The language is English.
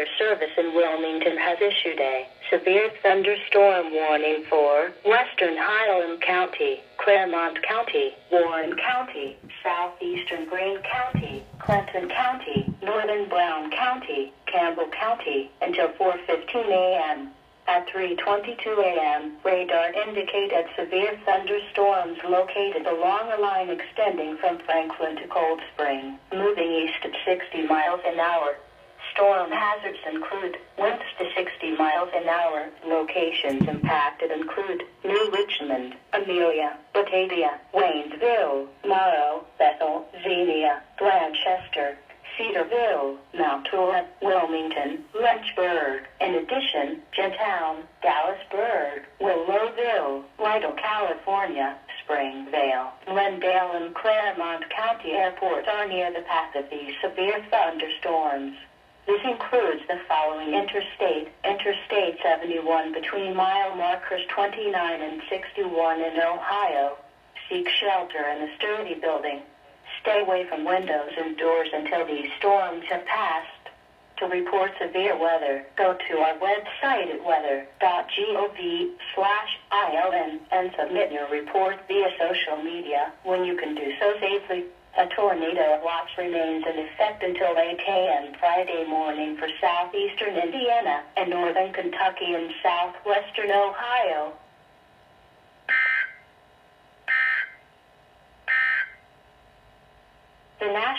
Weather Service in Wilmington has issued a severe thunderstorm warning for western Highland County, Claremont County, Warren County, southeastern Greene County, Clinton County, northern Brown County, Campbell County, until 4:15 a.m. At 3:22 a.m., radar indicated severe thunderstorms located along a line extending from Franklin to Cold Spring, moving east at 60 miles an hour. Storm hazards include winds to 60 miles an hour. Locations impacted include New Richmond, Amelia, Batavia, Waynesville, Morrow, Bethel, Xenia, Blanchester, Cedarville, Mount Olive, Wilmington, Lynchburg. In addition, Gentown, Dallasburg, Willowville, Lytle, California, Springvale, Glendale, and Claremont County airports are near the path of these severe thunderstorms. This includes the following Interstate 71 between mile markers 29 and 61 in Ohio. Seek shelter in a sturdy building. Stay away from windows and doors until these storms have passed. To report severe weather, go to our website at weather.gov/ILN and submit your report via social media when you can do so safely. A tornado watch remains in effect until 8 a.m. Friday morning for southeastern Indiana and northern Kentucky and southwestern Ohio. The National